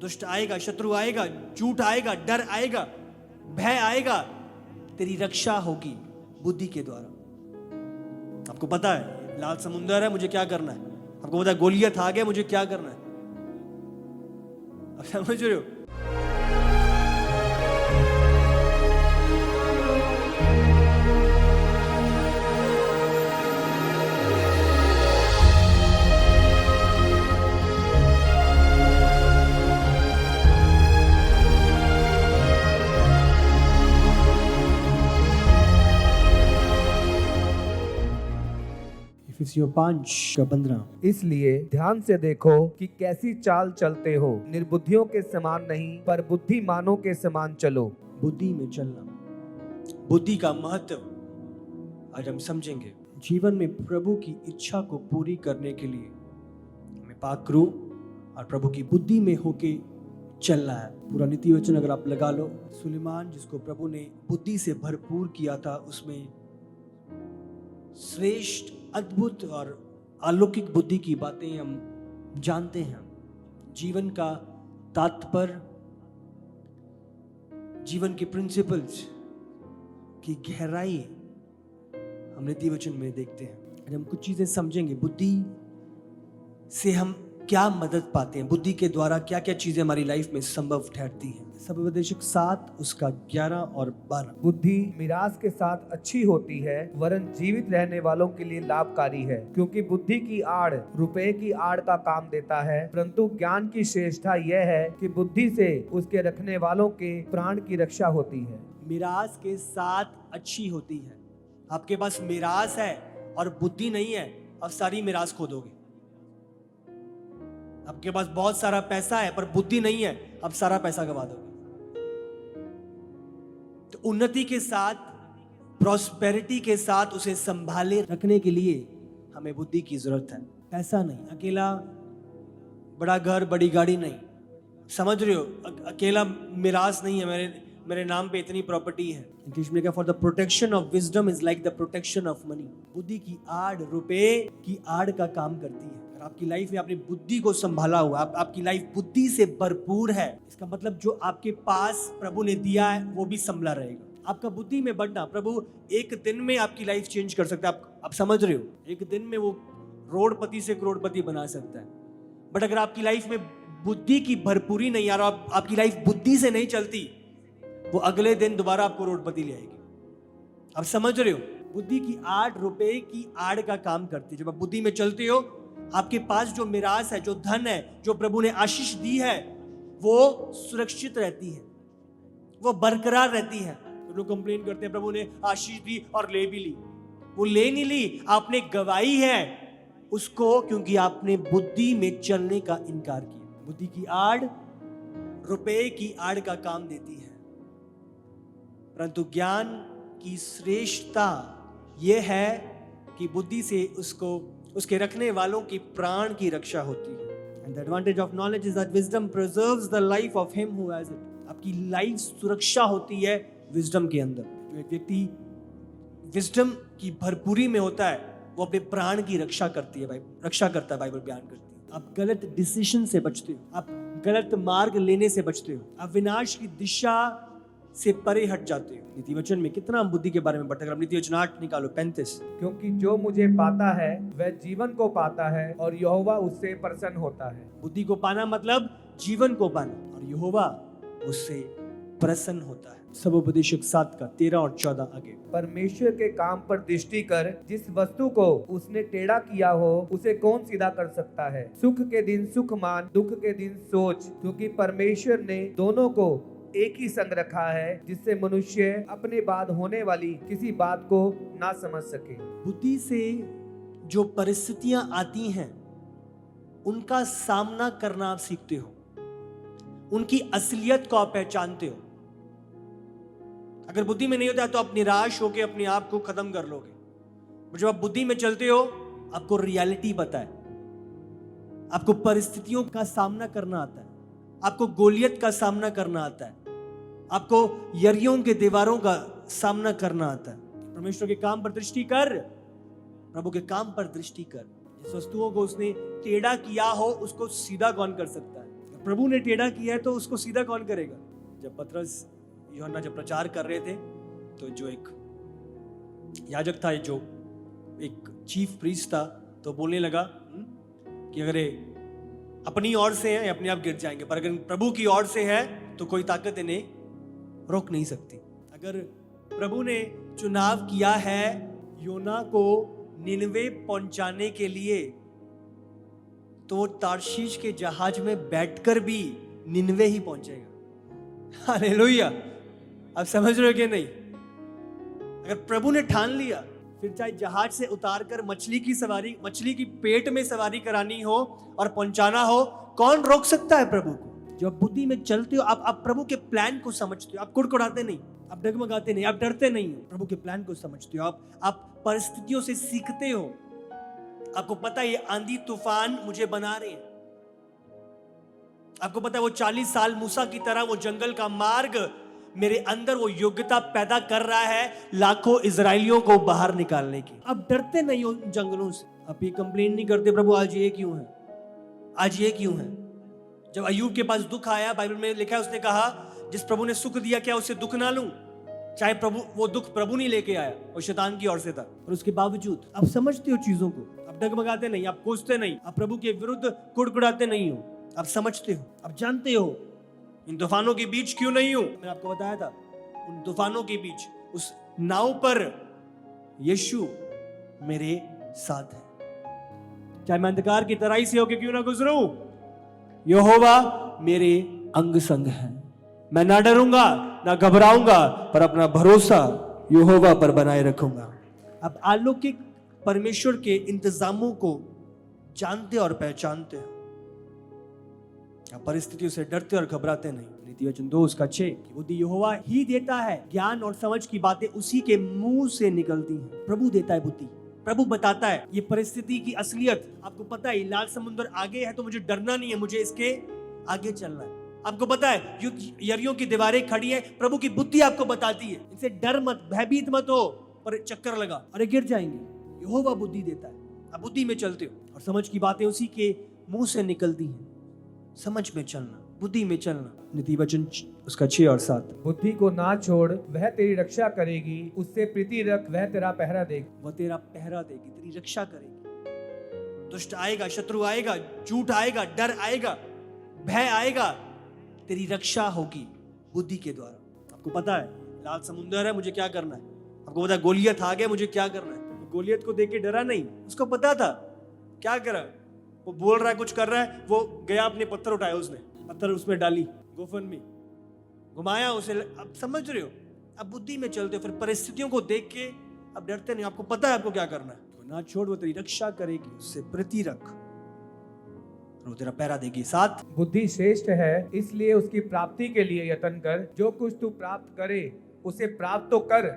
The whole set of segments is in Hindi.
दुष्ट आएगा, शत्रु आएगा, झूठ आएगा, डर आएगा, भय आएगा, तेरी रक्षा होगी बुद्धि के द्वारा। आपको पता है लाल समुंदर है, मुझे क्या करना है? आपको पता है गोलियत आ गया, मुझे क्या करना है? आप समझ रहे हो? इफिसियों 5:15। इसलिए ध्यान से देखो कि कैसी चाल चलते हो, निर्बुद्धियों के समान नहीं पर बुद्धिमानों के समान चलो। बुद्धि में चलना, बुद्धि का महत्व आज हम समझेंगे। जीवन में प्रभु की इच्छा को पूरी करने के लिए हमें पाक रूह और प्रभु की बुद्धि में होके चलना है। पूरा नीति वचन अगर आप लगा लो, सुलेमान जिसको प्रभु ने बुद्धि से भरपूर किया था, उसमें श्रेष्ठ, अद्भुत और अलौकिक बुद्धि की बातें हम जानते हैं। जीवन का तात्पर्य, जीवन के प्रिंसिपल्स की गहराई हम नीति वचन में देखते हैं। आज हम कुछ चीजें समझेंगे, बुद्धि से हम क्या मदद पाते हैं, बुद्धि के द्वारा क्या क्या चीजें हमारी लाइफ में संभव ठहरती हैं। सबोपदेशक 7 उसका 11 और 12। बुद्धि मिरास के साथ अच्छी होती है, वरन जीवित रहने वालों के लिए लाभकारी है, क्योंकि बुद्धि की आड़ रुपए की आड़ का काम देता है, परंतु ज्ञान की श्रेष्ठता यह है कि बुद्धि से उसके रखने वालों के प्राण की रक्षा होती है। मिरास के साथ अच्छी होती है। आपके पास मिरास है और बुद्धि नहीं है, अब सारी मिरास खो दोगे। आपके पास बहुत सारा पैसा है पर बुद्धि नहीं है, अब सारा पैसा गवा दोगे। तो उन्नति के साथ, प्रॉस्पेरिटी के साथ उसे संभाले रखने के लिए हमें बुद्धि की जरूरत है। पैसा नहीं, अकेला बड़ा घर बड़ी गाड़ी नहीं, समझ रहे हो? अकेला मिरास नहीं है, मेरे नाम पे इतनी प्रॉपर्टी है। इंग्लिश में क्या, for the protection of wisdom is like the protection of money. बुद्धि की आड़ रुपए की आड़ का काम करती है। अगर आपकी लाइफ में आपने बुद्धि को संभाला हुआ, आपकी लाइफ बुद्धि से भरपूर है, इसका मतलब जो आपके पास प्रभु ने दिया है वो भी संभला रहेगा। आपका बुद्धि में बढ़ना, प्रभु एक दिन में आपकी लाइफ चेंज कर सकता है। आप समझ रहे हो? एक दिन में वो रोडपति से करोड़पति बना सकता है। बट अगर आपकी लाइफ में बुद्धि की भरपूरी नहीं आ रहा, आपकी लाइफ बुद्धि से नहीं चलती, वो अगले दिन दोबारा आपको रोडपति ले आएगी। आप समझ रहे हो? बुद्धि की आड़ रुपए की आड़ का काम करती है। जब आप बुद्धि में चलते हो, आपके पास जो मिरास है, जो धन है, जो प्रभु ने आशीष दी है, वो सुरक्षित रहती है, वो बरकरार रहती है। तो लोग कंप्लेन करते हैं प्रभु ने आशीष दी और ले भी ली। वो ले नहीं ली, आपने गवाई है उसको, क्योंकि आपने बुद्धि में चलने का इनकार किया। बुद्धि की आड़ रुपए की आड़ का काम देती है, परंतु ज्ञान की श्रेष्ठता यह है कि बुद्धि से उसके रखने वालों की प्राण की रक्षा होती है। And the advantage of knowledge is that wisdom preserves the life of him who has it. आपकी लाइफ सुरक्षा होती है विजडम के अंदर। जो एक व्यक्ति विजडम की भरपूरी में होता है, वो अपने प्राण की रक्षा करता है, बाइबल बयान करती है। आप गलत डिसीजन से बचते हो, आप गलत मार्ग लेने से बचते हो, आप विनाश की दिशा से परे हट जाते हो। नीति वचन में कितना हम बुद्धि के बारे में पढ़ते हैं। नीति वचन 8 निकालो, 35। क्योंकि जो मुझे पाता है वह जीवन को पाता है और यहोवा उससे प्रसन्न होता है। बुद्धि को पाना मतलब जीवन को पाना, और यहोवा उससे प्रसन्न होता है। सबोपदेशक 7 का 13 और 14 आगे। परमेश्वर के काम पर दृष्टि कर, जिस वस्तु को उसने टेढ़ा किया हो उसे कौन सीधा कर सकता है। सुख के दिन सुख मान, दुख के दिन सोच, क्योंकि परमेश्वर ने दोनों को एक ही संग रखा है, जिससे मनुष्य अपने बाद होने वाली किसी बात को ना समझ सके। बुद्धि से जो परिस्थितियां आती हैं उनका सामना करना आप सीखते हो, उनकी असलियत को आप पहचानते हो। अगर बुद्धि में नहीं होता तो आप निराश होकर अपने आप को खत्म कर लोगे। जब आप बुद्धि में चलते हो, आपको रियलिटी पता है, आपको परिस्थितियों का सामना करना आता है, आपको गोलियत का सामना करना आता है, आपको यरियों के दीवारों का सामना करना आता है। परमेश्वर के काम पर दृष्टि कर, प्रभु के काम पर दृष्टि कर। जिस वस्तुओं को उसने टेढ़ा किया हो उसको सीधा कौन कर सकता है? प्रभु ने टेढ़ा किया है तो उसको सीधा कौन करेगा? जब पतरस यूहन्ना जब प्रचार कर रहे थे तो जो एक याजक था, जो एक चीफ प्रीस्ट था, तो बोलने लगा कि अगर ये अपनी ओर से है अपने आप गिर जाएंगे, पर अगर प्रभु की ओर से है तो कोई ताकत इन्हें रोक नहीं सकती। अगर प्रभु ने चुनाव किया है योना को निनवे पहुंचाने के लिए, तो वो तार्शीश के जहाज में बैठकर भी निनवे ही पहुंचेगा। हालेलुया! आप समझ रहे हो कि नहीं? अगर प्रभु ने ठान लिया, फिर चाहे जहाज से उतारकर मछली की पेट में सवारी करानी हो और पहुंचाना हो, कौन रोक सकता है प्रभु को? जो आप बुद्धि में चलते हो, आप प्रभु के प्लान को समझते हो, आप कुड़कुड़ाते नहीं, आप डगमगाते नहीं, आप डरते नहीं हो, प्रभु के प्लान को समझते हो, आप परिस्थितियों से सीखते हो। आपको पता है ये आंधी तूफान मुझे बना रहे हैं। आपको पता है वो 40 साल मूसा की तरह वो जंगल का मार्ग मेरे अंदर वो योग्यता पैदा कर रहा है लाखों इजरायलियों को बाहर निकालने की। आप डरते नहीं हो जंगलों से, आप ये कंप्लेन नहीं करते प्रभु आज ये क्यों है, आज ये क्यों है। जब अय्यूब के पास दुख आया, बाइबल में लिखा है उसने कहा जिस प्रभु ने सुख दिया क्या उससे दुख ना लूं? चाहे प्रभु वो दुख प्रभु नहीं लेके आया, वो शैतान की ओर से था, और उसके बावजूद आप समझते हो चीजों को, आप डगमगाते नहीं, आप कोसते नहीं, आप प्रभु के विरुद्ध कुड़कुड़ाते नहीं हो, आप समझते हो, आप जानते हो इन तूफानों के बीच क्यों नहीं हूं। मैंने आपको बताया था उन तूफानों के बीच उस नाव पर यीशु मेरे साथ है। चाहे मैं अंधकार की तराई से होकर क्यों ना गुजरूं, यहोवा मेरे अंग संग है। मैं ना डरूंगा ना घबराऊंगा, पर अपना भरोसा यहोवा पर बनाए रखूंगा। अब अलौकिक परमेश्वर के इंतजामों को जानते और पहचानते हो, आप परिस्थितियों से डरते और घबराते नहीं। नीति वचन 2:6 बुद्धि यहोवा ही देता है, ज्ञान और समझ की बातें उसी के मुंह से निकलती हैं। प्रभु देता है बुद्धि, प्रभु बताता है ये परिस्थिति की असलियत। आपको पता है लाल समुद्र आगे है तो मुझे डरना नहीं है, मुझे इसके आगे चलना है। आपको पता है यरियों की दीवारें खड़ी है, प्रभु की बुद्धि आपको बताती है इनसे डर मत, भयभीत मत हो, पर चक्कर लगा अरे गिर जाएंगे। यहोवा बुद्धि देता है, आप बुद्धि में चलते हो और समझ की बातें उसी के मुंह से निकलती हैं। समझ में चलना, बुद्धि में चलना। नीति वचन उसका 6 और 7 बुद्धि को ना छोड़, वह तेरी रक्षा करेगी, उससे प्रीति रख, वह तेरा पहरा देगी। वह तेरा पहरा देगी, तेरी रक्षा करेगी। दुष्ट आएगा, शत्रु आएगा, झूठ आएगा, डर आएगा, भय आएगा, तेरी रक्षा होगी बुद्धि के द्वारा। आपको पता है लाल समुद्र है, मुझे क्या करना है। आपको पता है गोलियत आ गया, मुझे क्या करना है। गोलियत को देख के डरा नहीं, उसको पता था क्या करा। वो बोल रहा है, कुछ कर रहा है, वो गया अपने पत्थर उठाया, उसने पत्थर उसमें डाली, गोफन में घुमाया उसे। अब समझ रहे हो, अब बुद्धि में चलते हो, फिर परिस्थितियों को देख के अब डरते नहीं। आपको पता है आपको क्या करना है। तो ना छोड़, वो तेरी रक्षा करेगी, उससे प्रीति रख, वो तेरा पहरा देगी। 7 बुद्धि श्रेष्ठ है, इसलिए उसकी प्राप्ति के लिए यत्न कर। जो कुछ तू प्राप्त करे उसे प्राप्त तो कर,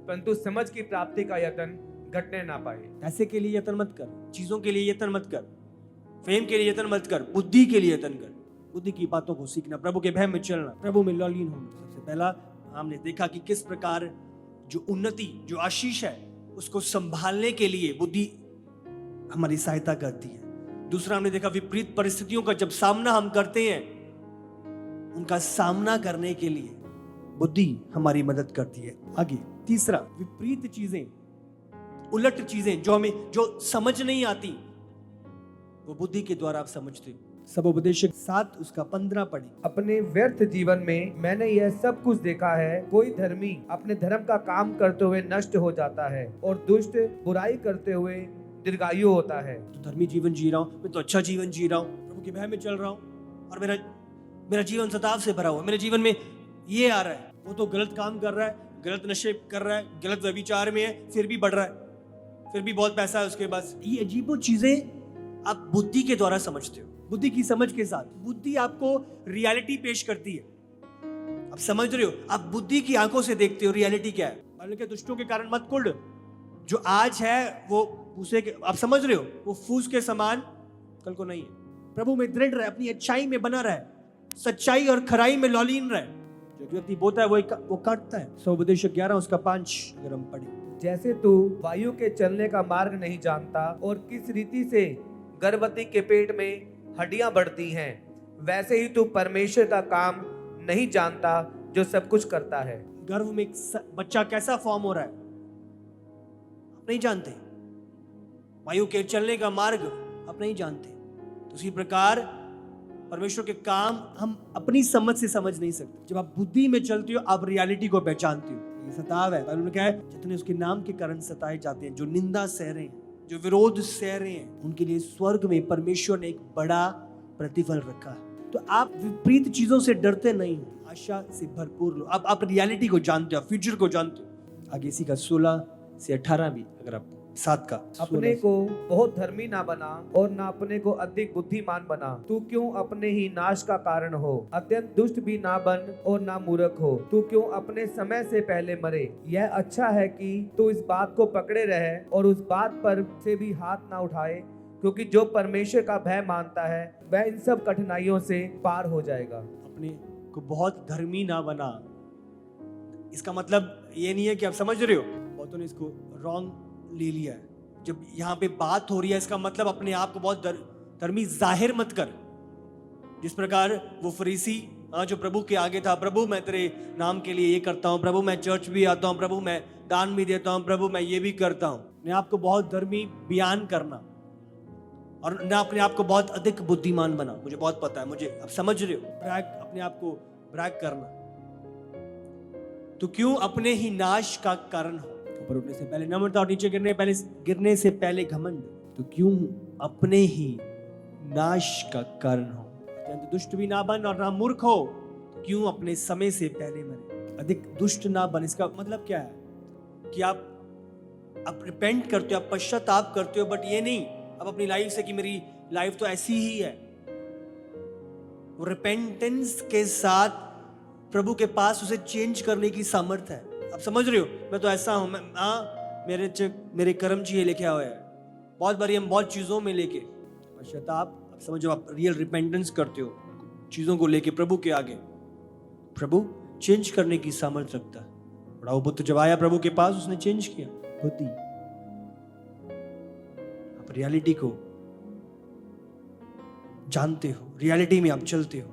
परंतु समझ की प्राप्ति का यत्न घटने ना पाए। पैसे के लिए यत्न मत कर, चीजों के लिए यत्न मत कर, फेम के लिए यत्न मत कर, बुद्धि के लिए यत्न कर। बुद्धि की बातों को सीखना, प्रभु के भय में चलना, प्रभु में लौलीन होना। सबसे पहला हमने देखा कि किस प्रकार जो उन्नति, जो आशीष है, उसको संभालने के लिए बुद्धि हमारी सहायता करती है। दूसरा हमने देखा विपरीत परिस्थितियों का जब सामना हम करते हैं, उनका सामना करने के लिए बुद्धि हमारी मदद करती है। आगे तीसरा, विपरीत चीजें, उलट चीजें जो हमें जो समझ नहीं आती, वो बुद्धि के द्वारा आप समझते हो। सब उपदेशक 7 उसका 15 पढ़ी। अपने व्यर्थ जीवन में मैंने यह सब कुछ देखा है, कोई धर्मी अपने धर्म का काम करते हुए नष्ट हो जाता है और दुष्ट बुराई करते हुए दीर्घायु होता है। तो धर्मी जीवन जी रहा हूँ, मैं तो अच्छा जीवन जी रहा हूँ, प्रभु के भय में चल रहा हूँ, और मेरा जीवन सताव से भरा हुआ, मेरे जीवन में ये आ रहा है, वो तो गलत काम कर रहा है, गलत नशे कर रहा है, गलत व्यभिचार में है, फिर भी बढ़ रहा है, फिर भी बहुत पैसा है उसके पास। ये अजीबो चीजें आप बुद्धि के द्वारा समझते हो, बुद्धि की समझ के साथ। बुद्धि आपको रियलिटी पेश करती है, आप समझ रहे हो, आप बुद्धि की आंखों से देखते हो रियलिटी क्या है। बाइबल के दुष्टों के कारण मत कुढ़, जो आज है वो फूसे के, आप समझ रहे हो, वो फूस के समान कल को नहीं है। प्रभु में दृढ़ रहे, अपनी अच्छाई में बना रहे, सच्चाई और खराई में लौलीन रहे। जो व्यक्ति बोता है वो काटता है। सब उपदेशक 11 उसका 5 अगर हम पढ़े। जैसे तू वायु के चलने का मार्ग नहीं जानता और किस रीति से गर्भवती के पेट में हड्डियां बढ़ती हैं, वैसे ही तू परमेश्वर का काम नहीं जानता जो सब कुछ करता है। गर्भ में एक बच्चा कैसा फॉर्म हो रहा है आप नहीं जानते। वायु के चलने का मार्ग आप नहीं जानते। तो उसी प्रकार परमेश्वर के काम हम अपनी समझ से समझ नहीं सकते। जब आप बुद्धि में चलते हो आप रियलिटी को पहचानते हो। ये सताव है। बाइबल में क्या है, जितने उसके नाम के कारण सताए जाते हैं, जो निंदा सह रहे हैं, जो विरोध सह रहे हैं, उनके लिए स्वर्ग में परमेश्वर ने एक बड़ा प्रतिफल रखा है। तो आप विपरीत चीजों से डरते नहीं हो, आशा से भरपूर लो। आप रियलिटी को जानते हो, फ्यूचर को जानते हो। आगे इसी का 16 से 18 भी अगर आप 7 का अपने को बहुत धर्मी ना बना और ना अपने को अधिक बुद्धिमान बना। तू क्यों अपने ही नाश का कारण हो। अत्यंत दुष्ट भी ना बन और ना मूर्ख हो। तू क्यों अपने समय से पहले मरे। यह अच्छा है कि तू इस बात को पकड़े रहे और उस बात पर से भी हाथ ना उठाए, क्योंकि जो परमेश्वर का भय मानता है वह इन सब कठिनाइयों से पार हो जाएगा। अपने को बहुत धर्मी ना बना, इसका मतलब ये नहीं है कि आप समझ रहे हो, बहुतों ने इसको रॉन्ग ले लिया है। जब यहाँ पे बात हो रही है, इसका मतलब अपने आप को बहुत धर्मी जाहिर मत कर। जिस प्रकार वो फरीसी जो प्रभु के आगे था, प्रभु मैं तेरे नाम के लिए ये करता हूँ, प्रभु मैं चर्च भी आता हूँ, प्रभु मैं दान भी देता हूँ, प्रभु मैं ये भी करता हूँ। अपने आप को बहुत धर्मी बयान करना और ना अपने आप को बहुत अधिक बुद्धिमान बना। मुझे बहुत पता है, मुझे आप समझ रहे हो, ब्रैग, अपने आप को ब्रैग करना। तो क्यों अपने ही नाश का कारण हो। ऊपर उठने से पहले नम्रता और नीचे गिरने से पहले घमंड। तो क्यों अपने ही नाश का कारण हो। अत्यंत दुष्ट भी ना बन और ना मूर्ख हो। तो क्यों अपने समय से पहले मरे। अधिक दुष्ट ना बन, इसका मतलब क्या है कि आप रिपेंट करते हो, आप पश्चाताप करते हो, बट ये नहीं अब अपनी लाइफ से कि मेरी लाइफ तो ऐसी ही है। वो रिपेंटेंस के साथ प्रभु के पास उसे चेंज करने की सामर्थ्य है। आप समझ रहे हो, मैं तो ऐसा हूं, मेरे कर्म चाहिए लेके आया है। बहुत बारी हम बहुत चीजों में लेके पश्चाताप, आप समझो, आप रियल रिपेंटेंस करते हो चीजों को लेके प्रभु के आगे, प्रभु चेंज करने की सामर्थ्य रखता है। बड़ा वो बुद्ध जब आया प्रभु के पास, उसने चेंज किया बुद्धि। आप रियलिटी को जानते हो, रियलिटी में आप चलते हो।